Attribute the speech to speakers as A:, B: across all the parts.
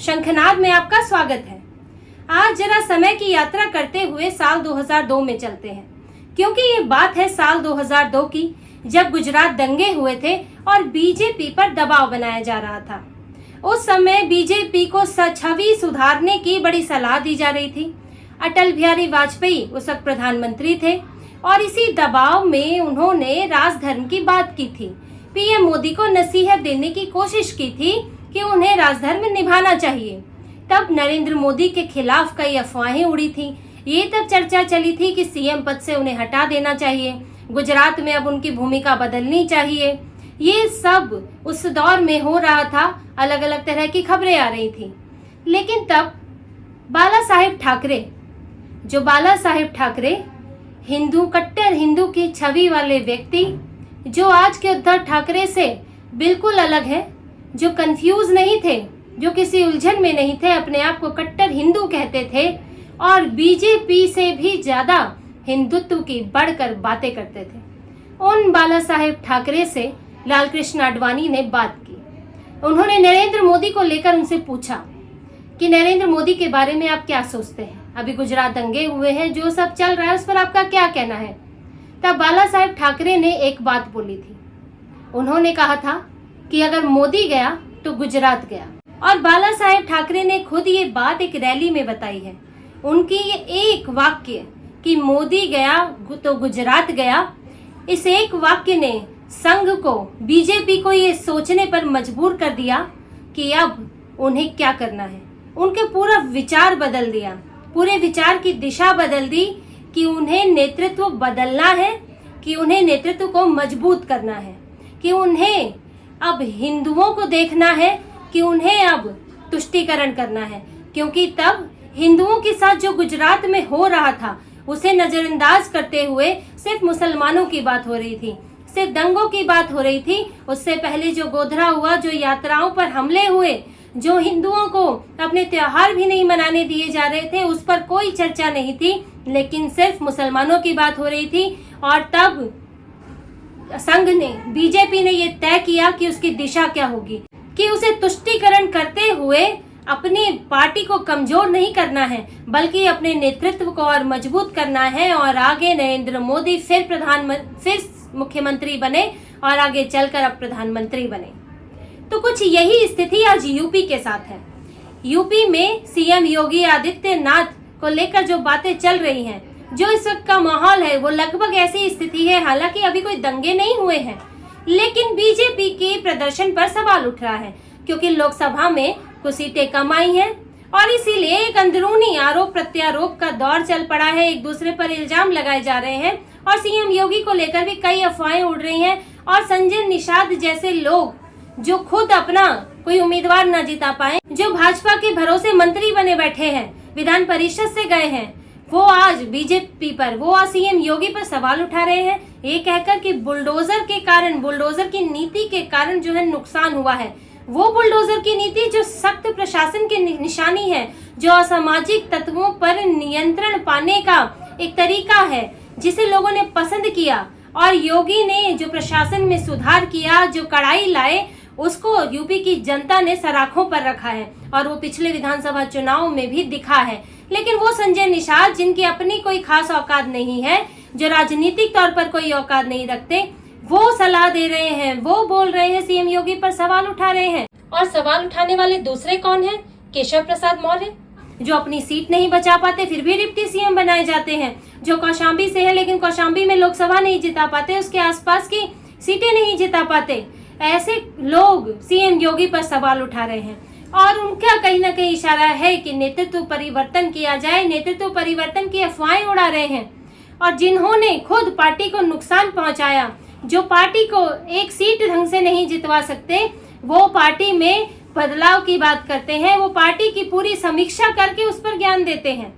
A: शंखनाद में आपका स्वागत है। आज जरा समय की यात्रा करते हुए साल 2002 में चलते हैं, क्योंकि ये बात है साल 2002 की, जब गुजरात दंगे हुए थे और बीजेपी पर दबाव बनाया जा रहा था। उस समय बीजेपी को छवि सुधारने की बड़ी सलाह दी जा रही थी। अटल बिहारी वाजपेयी उस वक्त प्रधानमंत्री थे और इसी दबाव में उन्होंने राजधर्म की बात की थी। पीएम मोदी को नसीहत देने की कोशिश की थी कि उन्हें राजधर्म निभाना चाहिए। तब नरेंद्र मोदी के खिलाफ कई अफवाहें उड़ी थी। ये तब चर्चा चली थी कि सीएम पद से उन्हें हटा देना चाहिए, गुजरात में अब उनकी भूमिका बदलनी चाहिए। ये सब उस दौर में हो रहा था, अलग अलग तरह की खबरें आ रही थी। लेकिन तब बाला साहेब ठाकरे हिंदू, कट्टर हिंदू की छवि वाले व्यक्ति, जो आज के उद्धव ठाकरे से बिल्कुल अलग है, जो कंफ्यूज नहीं थे, जो किसी उलझन में नहीं थे, अपने आप को कट्टर हिंदू कहते थे और बीजेपी से भी ज्यादा हिंदुत्व की बढ़कर बातें करते थे। उन बाला साहेब ठाकरे से लालकृष्ण आडवाणी ने बात की। उन्होंने नरेंद्र मोदी को लेकर उनसे पूछा कि नरेंद्र मोदी के बारे में आप क्या सोचते हैं, अभी गुजरात दंगे हुए हैं, जो सब चल रहा है उस पर आपका क्या कहना है। तब बाला साहेब ठाकरे ने एक बात बोली थी। उन्होंने कहा था कि अगर मोदी गया तो गुजरात गया। और बाला साहेब ठाकरे ने खुद ये बात एक रैली में बताई है। उनकी ये एक वाक्य कि मोदी गया तो गुजरात गया, इस एक वाक्य ने संघ को, बीजेपी को ये सोचने पर मजबूर कर दिया कि अब उन्हें क्या करना है। उनके पूरा विचार बदल दिया, पूरे विचार की दिशा बदल दी कि उन्हें नेतृत्व बदलना है, कि उन्हें नेतृत्व को मजबूत करना है, कि उन्हें अब हिंदुओं को देखना है, कि उन्हें अब तुष्टीकरण करना है। क्योंकि तब हिंदुओं के साथ जो गुजरात में हो रहा था उसे नजरअंदाज करते हुए सिर्फ मुसलमानों की बात हो रही थी, सिर्फ दंगों की बात हो रही थी। उससे पहले जो गोधरा हुआ, जो यात्राओं पर हमले हुए, जो हिंदुओं को अपने त्योहार भी नहीं मनाने दिए जा रहे थे, उस पर कोई चर्चा नहीं थी, लेकिन सिर्फ मुसलमानों की बात हो रही थी। और तब संघ ने, बीजेपी ने ये तय किया कि उसकी दिशा क्या होगी, कि उसे तुष्टीकरण करते हुए अपनी पार्टी को कमजोर नहीं करना है, बल्कि अपने नेतृत्व को और मजबूत करना है। और आगे नरेंद्र मोदी फिर मुख्यमंत्री बने और आगे चलकर अब प्रधानमंत्री बने। तो कुछ यही स्थिति आज यूपी के साथ है। यूपी में सीएम योगी आदित्यनाथ को लेकर जो बातें चल रही हैं, जो इस वक्त का माहौल है, वो लगभग ऐसी स्थिति है। हालांकि अभी कोई दंगे नहीं हुए हैं, लेकिन बीजेपी के प्रदर्शन पर सवाल उठ रहा है, क्योंकि लोकसभा में कुछ सीटें कम आई हैं और इसीलिए एक अंदरूनी आरोप प्रत्यारोप का दौर चल पड़ा है। एक दूसरे पर इल्जाम लगाए जा रहे हैं और सीएम योगी को लेकर भी कई अफवाहें उड़ रही हैं। और संजय निषाद जैसे लोग, जो खुद अपना कोई उम्मीदवार न जिता पाए, जो भाजपा के भरोसे मंत्री बने बैठे हैं, विधान परिषद से गए हैं, वो आज बीजेपी पर, वो आज सीएम योगी पर सवाल उठा रहे हैं, ये कहकर कि बुलडोजर के कारण, बुलडोजर की नीति के कारण जो है नुकसान हुआ है। वो बुलडोजर की नीति जो सख्त प्रशासन की निशानी है, जो असामाजिक तत्वों पर नियंत्रण पाने का एक तरीका है, जिसे लोगों ने पसंद किया। और योगी ने जो प्रशासन में सुधार किया, जो कड़ाई लाए, उसको यूपी की जनता ने सराखों पर रखा है और वो पिछले विधानसभा चुनाव में भी दिखा है। लेकिन वो संजय निषाद, जिनकी अपनी कोई खास औकात नहीं है, जो राजनीतिक तौर पर कोई औकात नहीं रखते, वो सलाह दे रहे हैं, वो बोल रहे हैं, सीएम योगी पर सवाल उठा रहे हैं। और सवाल उठाने वाले दूसरे कौन हैं? केशव प्रसाद मौर्य, जो अपनी सीट नहीं बचा पाते फिर भी डिप्टी सीएम बनाए जाते हैं, जो कौशाम्बी से है लेकिन कौशाम्बी में लोकसभा नहीं जिता पाते, उसके आसपास की सीटें नहीं जिता पाते। ऐसे लोग सीएम योगी पर सवाल उठा रहे हैं और उनका कहीं ना कहीं इशारा है कि नेतृत्व परिवर्तन किया जाए, नेतृत्व परिवर्तन की अफवाहें उड़ा रहे हैं। और जिन्होंने खुद पार्टी को नुकसान पहुंचाया, जो पार्टी को एक सीट ढंग से नहीं जितवा सकते, वो पार्टी में बदलाव की बात करते हैं, वो पार्टी की पूरी समीक्षा करके उस पर ज्ञान देते हैं।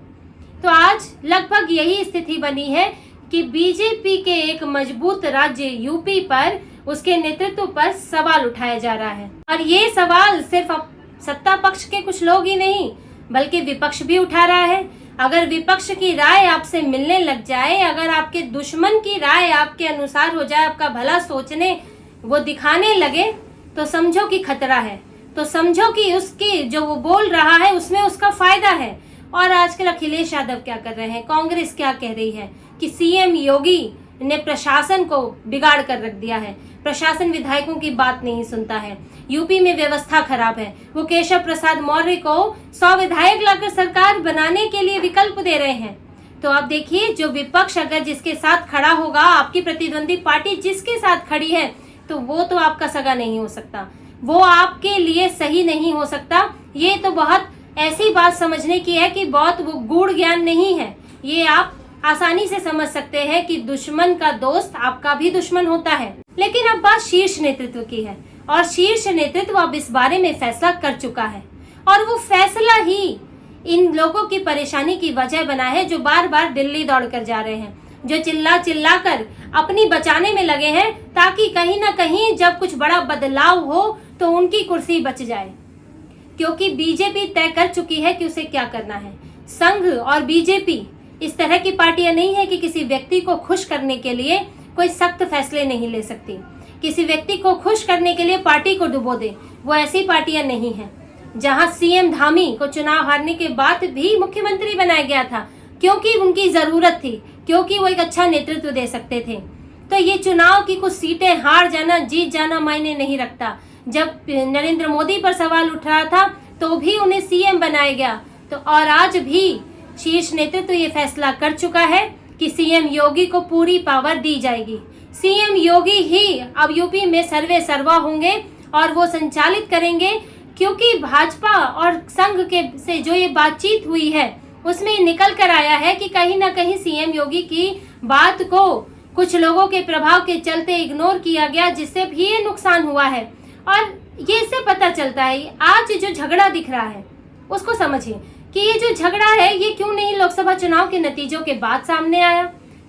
A: तो आज लगभग यही स्थिति बनी है कि बीजेपी के एक मजबूत राज्य यूपी पर, उसके नेतृत्व पर सवाल उठाया जा रहा है। और ये सवाल सिर्फ सत्ता पक्ष के कुछ लोग ही नहीं, बल्कि विपक्ष भी उठा रहा है। अगर विपक्ष की राय आपसे मिलने लग जाए, अगर आपके दुश्मन की राय आपके अनुसार हो जाए, आपका भला सोचने वो दिखाने लगे, तो समझो कि खतरा है। तो समझो कि उसकी जो वो बोल रहा है उसमें उसका फायदा है। और आजकल अखिलेश यादव क्या कर रहे हैं, कांग्रेस क्या कह रही है कि सीएम योगी ने प्रशासन को बिगाड़ कर रख दिया है, प्रशासन विधायकों की बात नहीं सुनता है, यूपी में व्यवस्था खराब है। वो केशव प्रसाद मौर्य को 100 विधायक लाकर सरकार बनाने के लिए विकल्प दे रहे हैं। तो आप देखिए, जो विपक्ष अगर जिसके साथ खड़ा होगा, आपकी प्रतिद्वंदी पार्टी जिसके साथ खड़ी है, तो वो तो आपका सगा नहीं हो सकता, वो आपके लिए सही नहीं हो सकता। ये तो बहुत ऐसी बात समझने की है कि बहुत वो गूढ़ ज्ञान नहीं है, ये आप आसानी से समझ सकते हैं कि दुश्मन का दोस्त आपका भी दुश्मन होता है। लेकिन अब बात शीर्ष नेतृत्व की है, और शीर्ष नेतृत्व अब इस बारे में फैसला कर चुका है, और वो फैसला ही इन लोगों की परेशानी की वजह बना है जो बार बार दिल्ली दौड़ कर जा रहे हैं, जो चिल्ला चिल्ला कर अपनी बचाने में लगे हैं, ताकि कहीं ना कहीं जब कुछ बड़ा बदलाव हो तो उनकी कुर्सी बच जाए। क्योंकि बीजेपी तय कर चुकी है कि उसे क्या करना है। संघ और बीजेपी इस तरह की पार्टियां नहीं है कि किसी व्यक्ति को खुश करने के लिए कोई सख्त फैसले नहीं ले सकती, किसी व्यक्ति को खुश करने के लिए पार्टी को डुबो दे, वो ऐसी पार्टियां नहीं है। जहां सीएम धामी को चुनाव हारने के बाद भी मुख्यमंत्री बनाया गया था, क्योंकि उनकी जरूरत थी, क्योंकि वो एक अच्छा नेतृत्व दे सकते थे। तो ये चुनाव की कुछ सीटें हार जाना जीत जाना मायने नहीं रखता। जब नरेंद्र मोदी पर सवाल उठ रहा था तो भी उन्हें सीएम बनाया गया। तो और आज भी शीर्ष नेतृत्व ये फैसला कर चुका है कि सीएम योगी को पूरी पावर दी जाएगी। सीएम योगी ही अब यूपी में सर्वे सर्वा होंगे और वो संचालित करेंगे, क्योंकि भाजपा और संघ के से जो ये बातचीत हुई है उसमें निकल कर आया है कि कहीं ना कहीं सीएम योगी की बात को कुछ लोगों के प्रभाव के चलते इग्नोर किया गया, जिससे भी ये नुकसान हुआ है। और ये इससे पता चलता है, आज जो झगड़ा दिख रहा है उसको समझिए कि ये जो झगड़ा है ये क्यों नहीं लोकसभा चुनाव के नतीजों के बाद सामने आया।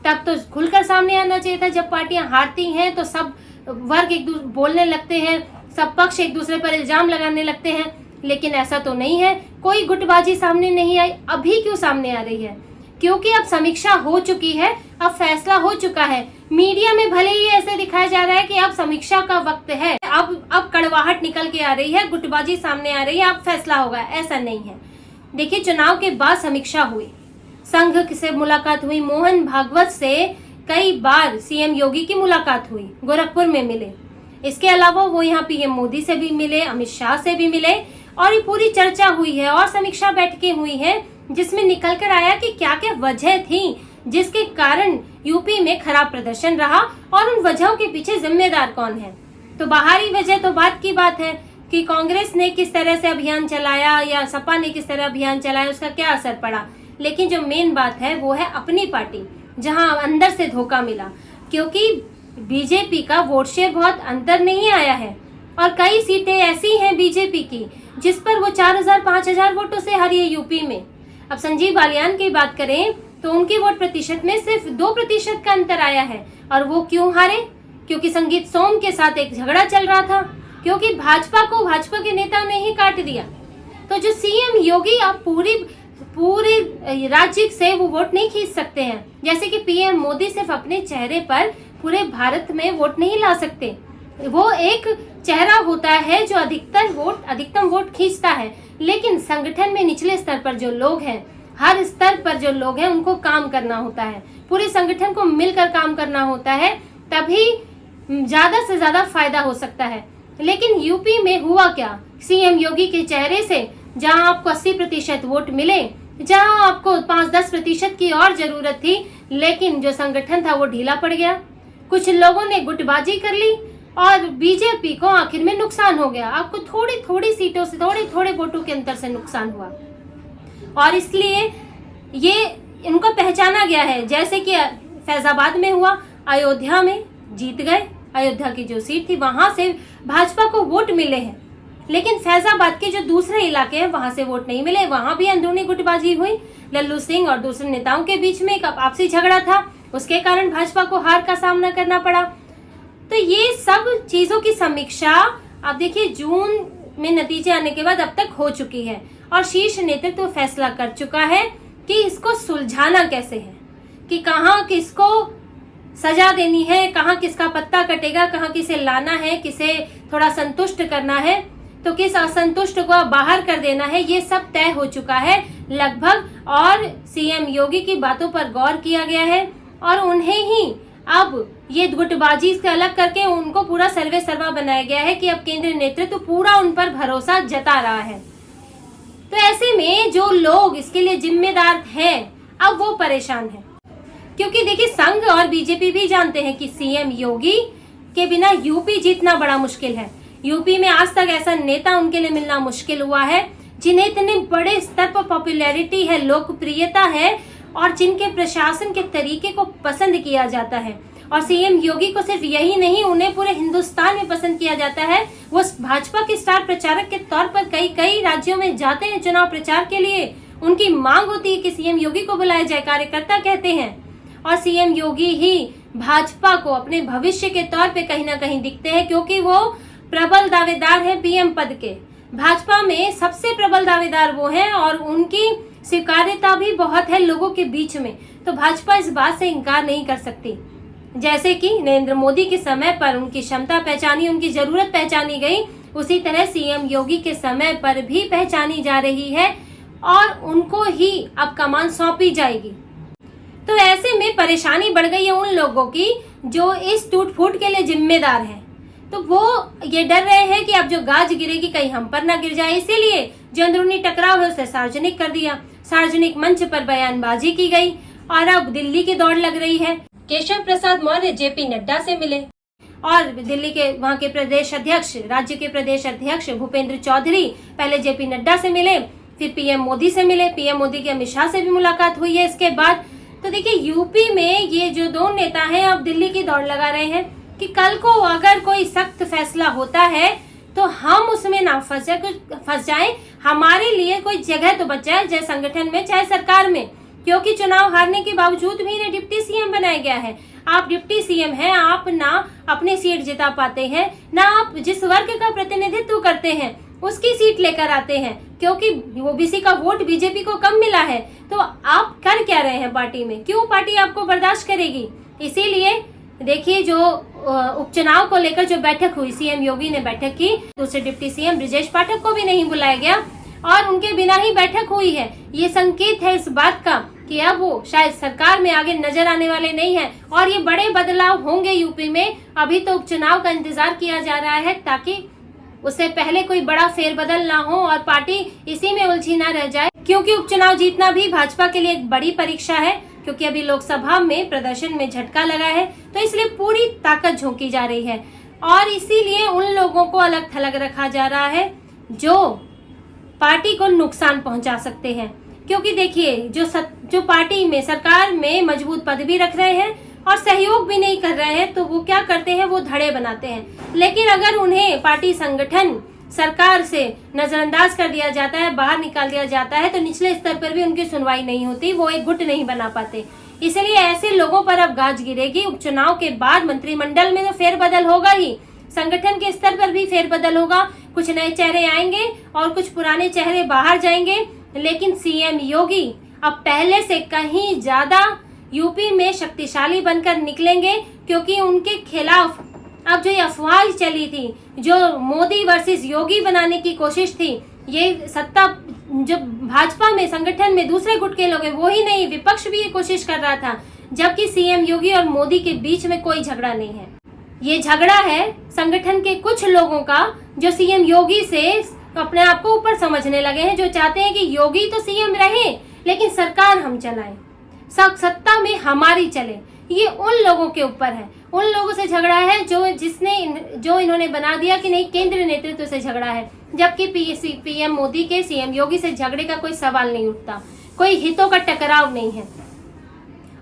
A: तब तो खुलकर सामने आना चाहिए था। जब पार्टियां हारती हैं तो सब वर्ग एक दूसरे बोलने लगते हैं, सब पक्ष एक दूसरे पर इल्जाम लगाने लगते हैं, लेकिन ऐसा तो नहीं है, कोई गुटबाजी सामने नहीं आई। अभी क्यों सामने आ रही है? क्योंकि अब समीक्षा हो चुकी है, अब फैसला हो चुका है। मीडिया में भले ही ऐसे दिखाया जा रहा है कि अब समीक्षा का वक्त है, अब कड़वाहट निकल के आ रही है, गुटबाजी सामने आ रही है, अब फैसला होगा, ऐसा नहीं है। देखिए, चुनाव के बाद समीक्षा हुई, संघ से मुलाकात हुई, मोहन भागवत से कई बार सीएम योगी की मुलाकात हुई, गोरखपुर में मिले। इसके अलावा वो यहाँ पीएम मोदी से भी मिले, अमित शाह से भी मिले, और ये पूरी चर्चा हुई है और समीक्षा बैठकें हुई है, जिसमें निकल कर आया कि क्या क्या वजह थी जिसके कारण यूपी में खराब प्रदर्शन रहा और उन वजहों के पीछे जिम्मेदार कौन है। तो बाहरी वजह तो बात की बात है कि कांग्रेस ने किस तरह से अभियान चलाया या सपा ने किस तरह अभियान चलाया, उसका क्या असर पड़ा। लेकिन जो मेन बात है वो है अपनी पार्टी, जहां अंदर से धोखा मिला, क्योंकि बीजेपी का वोट शेयर बहुत अंतर नहीं आया है, और कई सीटें ऐसी हैं बीजेपी की जिस पर वो 4000-5000 वोटों से हारी है यूपी में। अब संजीव बालियान की बात करें तो उनकी वोट प्रतिशत में सिर्फ 2% का अंतर आया है। और वो क्यों हारे? क्योंकि संगीत सोम के साथ एक झगड़ा चल रहा था, क्योंकि भाजपा के नेताओं ने ही काट दिया। तो जो सीएम योगी अब पूरे राज्य से वो वोट नहीं खींच सकते हैं, जैसे कि पीएम मोदी सिर्फ अपने चेहरे पर पूरे भारत में वोट नहीं ला सकते। वो एक चेहरा होता है जो अधिकतम वोट खींचता है, लेकिन संगठन में निचले स्तर पर जो लोग हैं, हर स्तर पर जो लोग हैं, उनको काम करना होता है, पूरे संगठन को मिलकर काम करना होता है, तभी ज्यादा से ज्यादा फायदा हो सकता है। लेकिन यूपी में हुआ क्या? सीएम योगी के चेहरे से जहां आपको 80% वोट मिले, जहां आपको 5-10% की और जरूरत थी, लेकिन जो संगठन था वो ढीला पड़ गया। कुछ लोगों ने गुटबाजी कर ली और बीजेपी को आखिर में नुकसान हो गया। आपको थोड़ी सीटों से, थोड़े वोटों के अंतर से नुकसान हुआ, और इसलिए ये इनको पहचाना गया है। जैसे कि फैजाबाद में हुआ, अयोध्या में जीत गए, अयोध्या की जो सीट थी वहां से भाजपा को वोट मिले हैं, लेकिन फैजाबाद के जो दूसरे इलाके हैं वहां से वोट नहीं मिले। वहां भी अंदरूनी गुटबाजी हुई, लल्लू सिंह और दूसरे नेताओं के बीच में एक आपसी झगड़ा था, उसके कारण भाजपा को हार का सामना करना पड़ा। तो ये सब चीजों की समीक्षा आप देखिए जून में नतीजे आने के बाद अब तक हो चुकी है, और शीर्ष नेतृत्व फैसला कर चुका है कि इसको सुलझाना कैसे है, कि कहाँ किसको सजा देनी है, कहाँ किसका पत्ता कटेगा, कहाँ किसे लाना है, किसे थोड़ा संतुष्ट करना है। तो किस असंतुष्ट को बाहर कर देना है, ये सब तय हो चुका है लगभग। और सीएम योगी की बातों पर गौर किया गया है और उन्हें ही अब ये गुटबाजी से अलग करके उनको पूरा सर्वे सर्वा बनाया गया है कि अब केंद्रीय नेतृत्व पूरा उन पर भरोसा जता रहा है। तो ऐसे में जो लोग इसके लिए जिम्मेदार हैं अब वो परेशान हैं, क्योंकि देखिए संघ और बीजेपी भी जानते हैं कि सीएम योगी के बिना यूपी जीतना बड़ा मुश्किल है। यूपी में आज तक ऐसा नेता उनके लिए मिलना मुश्किल हुआ है जिन्हें इतने बड़े स्तर पर पॉपुलैरिटी है, लोकप्रियता है और जिनके प्रशासन के तरीके को पसंद किया जाता है। और सीएम योगी को सिर्फ यही नहीं, उन्हें पूरे हिंदुस्तान में पसंद किया जाता है। वो भाजपा के स्टार प्रचारक के तौर पर कई राज्यों में जाते हैं चुनाव प्रचार के लिए। उनकी मांग होती है कि सीएम योगी को बुलाया जाए, कार्यकर्ता कहते हैं। और सीएम योगी ही भाजपा को अपने भविष्य के तौर पे कहीं ना कहीं दिखते हैं, क्योंकि वो प्रबल दावेदार हैं पीएम पद के। भाजपा में सबसे प्रबल दावेदार वो हैं और उनकी स्वीकार्यता भी बहुत है लोगों के बीच में। तो भाजपा इस बात से इनकार नहीं कर सकती। जैसे कि नरेंद्र मोदी के समय पर उनकी क्षमता पहचानी, उनकी जरूरत पहचानी गई, उसी तरह सीएम योगी के समय पर भी पहचानी जा रही है और उनको ही अब कमान सौंपी जाएगी। तो ऐसे में परेशानी बढ़ गई है उन लोगों की जो इस टूट फूट के लिए जिम्मेदार हैं। तो वो ये डर रहे हैं कि अब जो गाज गिरेगी कहीं हम पर ना गिर जाए, इसीलिए जो अंदरूनी टकराव है उसे सार्वजनिक कर दिया। सार्वजनिक मंच पर बयानबाजी की गई और अब दिल्ली की दौड़ लग रही है। केशव प्रसाद मौर्य जेपी नड्डा से मिले और दिल्ली के वहां के प्रदेश अध्यक्ष, राज्य के प्रदेश अध्यक्ष भूपेंद्र चौधरी पहले जेपी नड्डा से मिले, फिर पीएम मोदी से मिले। पीएम मोदी की अमित शाह से भी मुलाकात हुई है इसके बाद। तो देखिए यूपी में ये जो दो नेता हैं अब दिल्ली की दौड़ लगा रहे हैं कि कल को अगर कोई सख्त फैसला होता है तो हम उसमें ना फंस जाए, हमारे लिए कोई जगह तो बच जाए, चाहे संगठन में चाहे सरकार में। क्योंकि चुनाव हारने के बावजूद भी इन्हें डिप्टी सीएम बनाया गया है। आप डिप्टी सीएम हैं, आप ना अपनी सीट जिता पाते हैं, ना आप जिस वर्ग का प्रतिनिधित्व करते हैं उसकी सीट लेकर आते हैं, क्योंकि ओबीसी का वोट बीजेपी को कम मिला है। तो आप कर क्या रहे हैं पार्टी में, क्यों पार्टी आपको बर्दाश्त करेगी। इसीलिए देखिए जो उपचुनाव को लेकर जो बैठक हुई, सीएम योगी ने बैठक की, दूसरे डिप्टी सीएम ब्रिजेश पाठक को भी नहीं बुलाया गया और उनके बिना ही बैठक हुई है। ये संकेत है इस बात का कि अब वो शायद सरकार में आगे नजर आने वाले नहीं है और ये बड़े बदलाव होंगे यूपी में। अभी तो उपचुनाव का इंतजार किया जा रहा है ताकि उससे पहले कोई बड़ा फेरबदल ना हो और पार्टी इसी में उलझी ना रह जाए, क्योंकि उपचुनाव जीतना भी भाजपा के लिए एक बड़ी परीक्षा है। क्योंकि अभी लोकसभा में प्रदर्शन में झटका लगा है, तो इसलिए पूरी ताकत झोंकी जा रही है और इसीलिए उन लोगों को अलग थलग रखा जा रहा है जो पार्टी को नुकसान पहुंचा सकते हैं। क्योंकि देखिए जो पार्टी में सरकार में मजबूत पद भी रख रहे हैं और सहयोग भी नहीं कर रहे हैं, तो वो क्या करते हैं, वो धड़े बनाते हैं। लेकिन अगर उन्हें पार्टी संगठन सरकार से नजरअंदाज कर दिया जाता है, बाहर निकाल दिया जाता है, तो निचले स्तर पर भी उनकी सुनवाई नहीं होती, वो एक गुट नहीं बना पाते। इसलिए ऐसे लोगों पर अब गाज गिरेगी। उपचुनाव के बाद मंत्रिमंडल में तो फेरबदल होगा ही, संगठन के स्तर पर भी फेरबदल होगा, कुछ नए चेहरे आएंगे और कुछ पुराने चेहरे बाहर जाएंगे। लेकिन सीएम योगी अब पहले से कहीं ज्यादा यूपी में शक्तिशाली बनकर निकलेंगे, क्योंकि उनके खिलाफ अब जो ये अफवाह चली थी, जो मोदी वर्सेस योगी बनाने की कोशिश थी, ये सत्ता जो भाजपा में संगठन में दूसरे गुट के लोग हैं वो ही नहीं, विपक्ष भी ये कोशिश कर रहा था, जबकि सीएम योगी और मोदी के बीच में कोई झगड़ा नहीं है। ये झगड़ा है संगठन के कुछ लोगों का जो सीएम योगी से अपने आप को ऊपर समझने लगे हैं, जो चाहते हैं कि योगी तो सीएम रहे लेकिन सरकार हम चलाएं, सत्ता में हमारी चले। ये उन लोगों के ऊपर है, उन लोगों से झगड़ा है जो इन्होंने बना दिया कि नहीं केंद्रीय नेतृत्व से झगड़ा है, जबकि पीएम मोदी के सीएम योगी से झगड़े का कोई सवाल नहीं उठता, कोई हितों का टकराव नहीं है।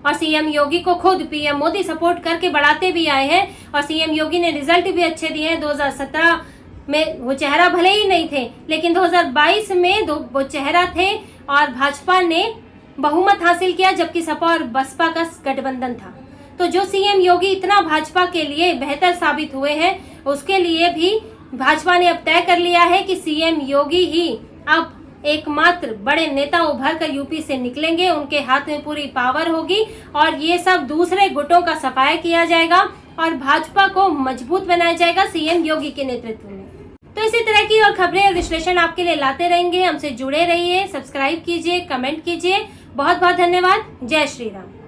A: और सीएम योगी को खुद पीएम मोदी सपोर्ट करके बढ़ाते भी आए हैं और सीएम योगी ने रिजल्ट भी अच्छे दिए हैं। 2017 में वो चेहरा भले ही नहीं थे, लेकिन 2022 में वो चेहरा थे और भाजपा ने बहुमत हासिल किया, जबकि सपा और बसपा का गठबंधन था। तो जो सीएम योगी इतना भाजपा के लिए बेहतर साबित हुए हैं, उसके लिए भी भाजपा ने अब तय कर लिया है कि सीएम योगी ही अब एकमात्र बड़े नेता उभर कर यूपी से निकलेंगे, उनके हाथ में पूरी पावर होगी और ये सब दूसरे गुटों का सफाया किया जाएगा और भाजपा को मजबूत बनाया जाएगा सीएम योगी के नेतृत्व में। तो तो इसी तरह की और खबरें और विश्लेषण आपके लिए लाते रहेंगे। हमसे जुड़े रहिए, सब्सक्राइब कीजिए, कमेंट कीजिए। बहुत बहुत धन्यवाद। जय श्री राम।